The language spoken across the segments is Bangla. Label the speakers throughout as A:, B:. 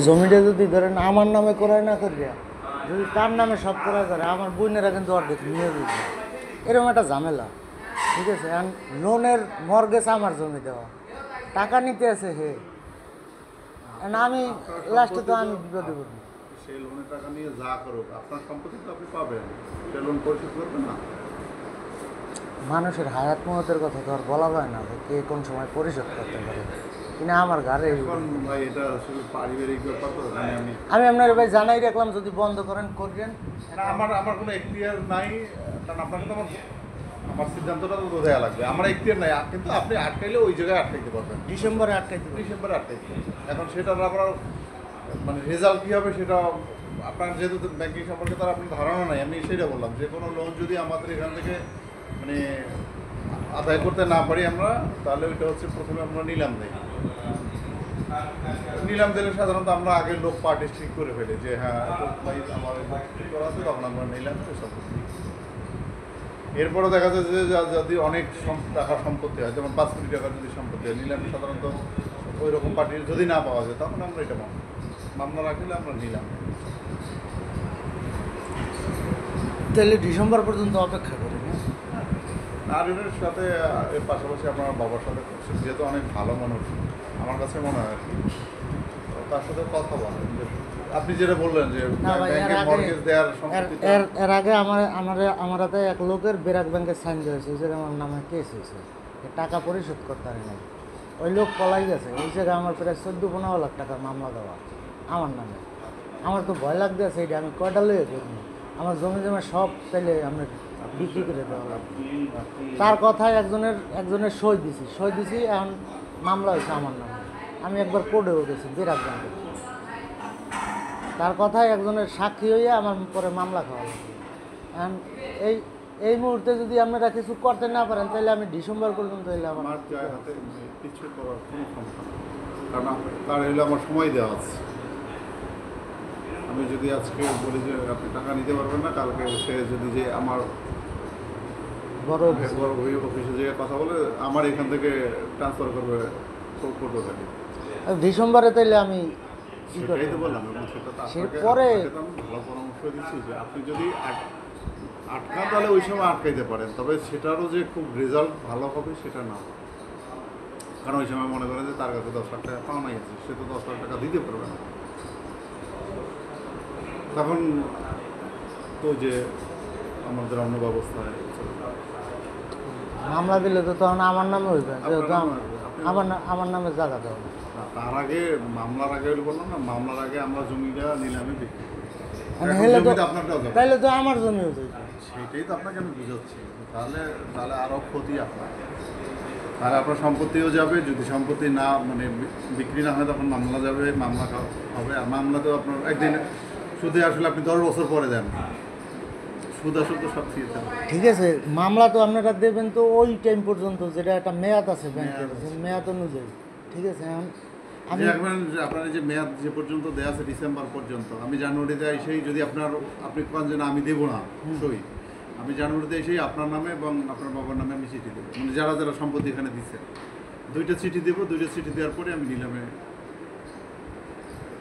A: জমিটা যদি ধরেন আমার নামে করায় না করিয়া যদি তার নামে সব করা করে আমার বোনেরা কিন্তু অর্ধেক নিয়ে দিবে, এরকম একটা ঝামেলা। ঠিক আছে, এখন লোনের মর্গেজ আমার জমি দেওয়া, টাকা নিতে আছে হে, এখন আমি লাস্টে তো আমি বিপদে পড়ি।
B: সেই লোনের টাকা নিয়ে যা করুক আপনার সম্পত্তি তো আপনি পাবেন, সে লোন পরিশোধ করবেন না।
A: মানুষের হায়াত মহতের কথা তো আর বলা যায় না যে কে কোন সময় পরিশোধ করতে পারে কিনা। আমার ঘরে
B: এখন ভাই এটা শুধু পারিবারিক ব্যাপার তো, মানে
A: আমি আপনার ভাই জানাই রাখলাম, যদি বন্ধ করেন করবেন।
B: না, আমার কোনো এখতিয়ার নাই, কারণ আপনাকে তো আমার সিদ্ধান্তটা তো বোঝা লাগবে। আমার এখতিয়ার নাই, কিন্তু আপনি আটকাইলে ওই জায়গায় আটকাইতে পারবেন,
A: ডিসেম্বরে আটকাইতে
B: ডিসেম্বরে আটকাইতে পারবেন। এখন সেটার আবার মানে রেজাল্ট কী হবে সেটা আপনার যেহেতু ব্যাংকিং সম্পর্কে তার আপনার ধারণা নাই, আমি সেটা বললাম যে কোনো লোন যদি আমাদের এখান থেকে মানে আদায় করতে না পারি আমরা, তাহলে ওইটা হচ্ছে প্রথমে আমরা নিলাম দেই। নিলাম দিলে সাধারণত আমরা আগের লোক পার্টি ঠিক করে ফেলি যে হ্যাঁ ভাই আমার ঠিক করা আছে, তখন আমরা নিলাম সব। এরপরও দেখা যায় যে যদি অনেক টাকার সম্পত্তি হয়, যেমন 5 কোটি টাকার যদি সম্পত্তি হয়, নিলাম সাধারণত ওই রকম পার্টির যদি না পাওয়া যায় তখন আমরা এটা মামলা রাখলে আমরা নিলাম।
A: তাহলে ডিসেম্বর পর্যন্ত অপেক্ষা করি না?
B: নারীদের সাথে এর পাশাপাশি আপনার বাবার সাথে যেহেতু অনেক ভালো মানুষ আমার কাছে মনে হয় আর কি, তার সাথে কথা বলেন যে আপনি যেটা বললেন যে ব্যাংকের মর্গেজ দেওয়ার সম্পত্তি।
A: এর আগে আমার হাতে এক লোকের বেরাক ব্যাংকের সাইন হয়েছে, ওই জায়গায় আমার নামে কেস হয়েছে, টাকা পরিশোধ করতে পারি না। ওই লোক পলাই গেছে, ওই জায়গায় আমার প্রায় 14-15 লাখ টাকার মামলা দেওয়া আমার নামে। আমার তো ভয় লাগতে আছে, এটা আমি কয়টা লইয়ে করবো, আমার জমি জমা সব তাইলে আমি বিক্রি করে দেওয়া লাগবে। তার কথায় একজনের সই দিছি, এখন মামলা হয়েছে আমার নামে। আমি একবার কোর্টেও গেছি বেরাক ব্যাংকে, তার কথায় একজনের সাক্ষী হইয়া আমার পরে মামলা খাওয়া লাগবে। এখন এই মুহূর্তে যদি আপনারা কিছু করতে না পারেন তাহলে আমি ডিসেম্বর পর্যন্ত হইলে আমার
B: হাতে কিছু করার কোনো ক্ষমতা নেই, কারণ তার হইলে আমার সময় দেওয়া আছে। আমি যদি আজকে বলি যে আপনি টাকা নিতে পারবেন না, কালকে সে যদি যে আমার
A: বড়
B: অফিসে যে কথা বলে আমার এখান থেকে ট্রান্সফার করবে করতে থাকি
A: ডিসেম্বরে, তাইলে আমি
B: সেটাই তো বললাম। এবং সেটা তো
A: পরে
B: আমি ভালো পরামর্শ দিচ্ছি যে আপনি যদি আটকান তাহলে ওই সময় আটকাইতে পারেন, তবে সেটারও যে খুব রেজাল্ট ভালো হবে সেটা না, কারণ ওই সময় মনে করেন যে তার কাছে 10 লাখ টাকা পাওনাই আছে, সে তো 10 লাখ টাকা দিতে পারবে না। তখন তো যে আমাদের অন্য ব্যবস্থায়
A: মামলা দিলে তো তখন আমার নামে হইবে, যেহেতু আমার নামে জায়গা দেওয়া।
B: তার আগে মামলার আগে বললাম না, মামলার আগে আমরা জমিটা নিলামে বিক্রি করি,
A: তাহলে তো আমার জমি হচ্ছে।
B: সেটাই তো আপনাকে আমি বুঝাচ্ছি। তাহলে আরও ক্ষতি আপনার, তাহলে আপনার সম্পত্তিও যাবে। যদি সম্পত্তি না মানে বিক্রি না হয় তখন মামলা যাবে, মামলা হবে। আর মামলা তো আপনার একদিন সুদে আসলে আপনি 10 বছর পরে দেন, সুদ আসল তো সব ফিরে যাবে।
A: ঠিক আছে, মামলা তো আপনারা দেবেন তো ওই টাইম পর্যন্ত, যেটা একটা মেয়াদ আছে ব্যাংকের, মেয়াদ অনুযায়ী। ঠিক আছে, এখন আমি
B: আপনার যে মেয়াদ যে পর্যন্ত দেওয়া আছে ডিসেম্বর পর্যন্ত, আমি জানুয়ারিতে এসেই যদি আপনি কোন যে আমি দেবো না সই, আমি জানুয়ারিতে এসেই আপনার নামে এবং আপনার বাবার নামে আমি চিঠি দেবো, মানে যারা যারা সম্পত্তি এখানে দিচ্ছে 2টা চিঠি দেবো। 2টা চিঠি দেওয়ার পরে আমি নিলামে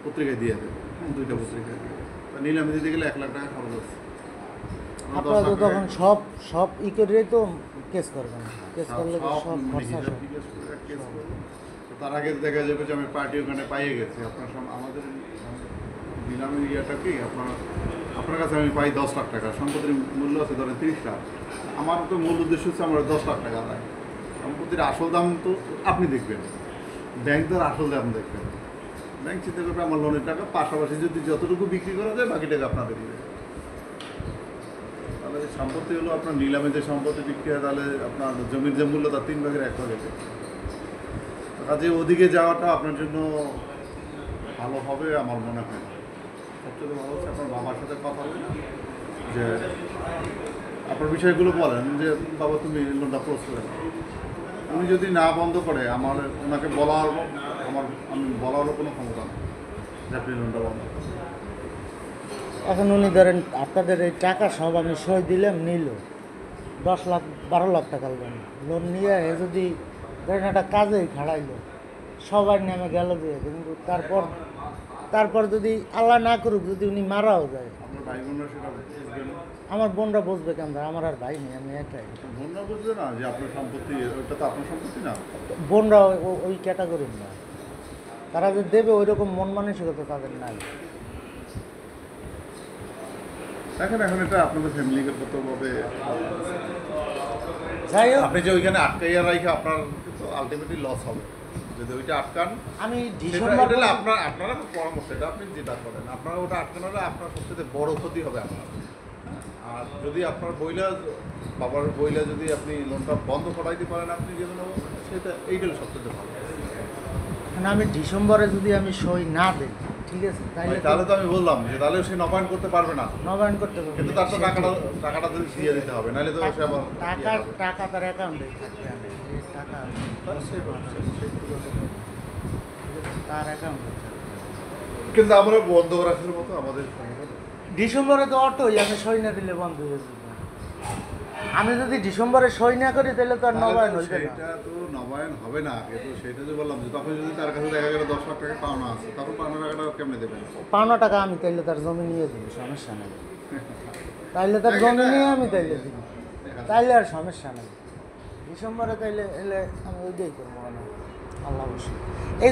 B: পত্রিকায় দিয়ে দেবো, 2টা পত্রিকায় দিয়ে। নিলামে দিতে গেলে 1 লাখ টাকা খরচ আছে।
A: আপনারা তো তখন সব করে তো কেস করবেন, কেস করলে তো সব খরচা।
B: তার আগে দেখা যাবে যে আমি পার্টি ওখানে পাইয়ে গেছি, আমাদের নিলামের ইয়েটা কি আপনার কাছে আমি পাই 10 লাখ টাকা, সম্পত্তির মূল্য আছে ধরেন 30 লাখ। আমার তো মূল উদ্দেশ্য হচ্ছে আমার 10 লাখ টাকা দেয়। সম্পত্তির আসল দাম তো আপনি দেখবেন, ব্যাংক তো আসল দাম দেখবেন। ব্যাংক চিন্তা করবে আমার লোনের টাকা, পাশাপাশি যদি যতটুকু বিক্রি করা যায় বাকি টাকা আপনাদের দিবে। তাহলে সম্পত্তি হলো আপনার নিলামে যে সম্পত্তি বিক্রি হয়, তাহলে আপনার জমির যে মূল্য তার 3 ভাগের 1 ভাগ আছে। কাজে ওদিকে যাওয়াটা আপনার জন্য ভালো হবে আমার মনে হয়। সবচেয়ে ভালো হচ্ছে আপনার বাবার সাথে কথা বলে যে আপনার বিষয়গুলো বলেন যে বাবা তুমি লোনটা ক্লোজ করে দাও। উনি যদি না বন্ধ করে ওনাকে আমি বলারও কোনো ক্ষমতা নেই যে আপনি লোনটা বন্ধ করেন।
A: এখন উনি ধরেন আপনাদের এই টাকা সব আমি সই দিলাম, নিল 10 লাখ 12 লাখ টাকা লোন নিয়ে যদি ধরেন একটা কাজেই খাড়াইলো, সবার নামে গেল দিয়ে, কিন্তু তারপর তারপর যদি আল্লাহ না করুক যদি উনি মারাও যায়,
B: আপনার ভাই বোনরা সেটা বুঝবে না?
A: আমার বোনরা বুঝবে কেন? আমার আর ভাই নেই, আমি একাই।
B: আপনার বোনরা বুঝবে না যে আপনার সম্পত্তি, ওইটা তো আপনার সম্পত্তি না।
A: বোনরা ওই ক্যাটাগরির না, তারা যে দেবে ওই রকম মন মানসিকতা তাদের নাই।
B: দেখেন এখন এটা আপনাদের ফ্যামিলিগতভাবে
A: যাই হোক,
B: আপনি যে ওইখানে আটকাইয়া রাখে আপনার কিন্তু আলটিমেটলি লস হবে যদি ওইটা আটকান।
A: আমি
B: সেটা
A: ডিসেম্বর
B: এটা হলো আপনারা পরামর্শ, এটা আপনি যেটা করেন আপনারা ওটা আটকানোর আপনার সবচেয়ে বড় ক্ষতি হবে আপনার। আর যদি আপনার বাবার বইলা যদি আপনি লোনটা বন্ধ করাইতে পারেন আপনি যেগুলো, সেটা এইগুলো সবচেয়ে ভালো।
A: মানে আমি ডিসেম্বরে যদি আমি সই না দিই, ঠিক আছে,
B: তাহলে তো আমি বললাম যে তাহলে সে নবায়ন করতে পারবে না,
A: নবায়ন করতে পারবো,
B: কিন্তু তার তো টাকাটা যদি দিয়ে দিতে হবে, নাহলে তো সে আবার
A: টাকা তার অ্যাকাউন্টে থাকবে, আমি এই টাকা তার অ্যাকাউন্টে থাকবে।
B: কিন্তু আমরা বন্ধ রাখার মতো আমাদের ক্ষমতা নেই।
A: ডিসেম্বরে তো অটোই, আমি সই না দিলে বন্ধ হয়ে যাবে। আমি যদি ডিসেম্বরে সই না করি তাহলে তো আর নবায়ন হইবে না।
B: সেটা তো নবায়ন হবে না, কিন্তু সেটা যে বললাম যে তখন যদি তার কাছে দেখা গেল 10 লাখ টাকা পাওনা আছে, তখন পাওনা টাকাটা কেমনে দেবেন?
A: পাওনা টাকা আমি তাইলে তার জমি নিয়ে দিই, সমস্যা নেই। তাইলে তার জমি নিয়ে আমি তাইলে দিই, তাইলে আর সমস্যা নেই। ডিসেম্বরে তাইলে এলে আমি ওইটাই করবো না, আল্লাহ অবশ্যই। এই